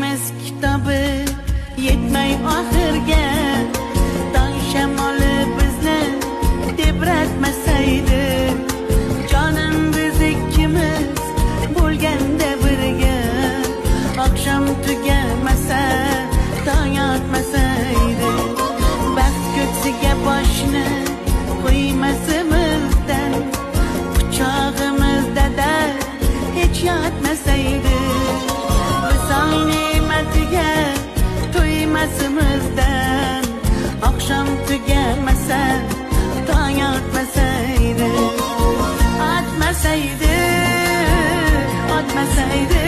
sevgimiz kitabı yetmey ahirga, tong shamoli bizni tebratmasaydi, jonim biz ikkimiz bo'lganda birga, oqshom tugamasa tong otmasaydi, baxt ko'ksiga boshni qo'ymasimizdan, quchog'imizda dard hech yotmasaydi, visoy ne'matiga to'ymasimizdan, oqshom tugamasa tong otmasaydi, otmasaydi, otmasaydi.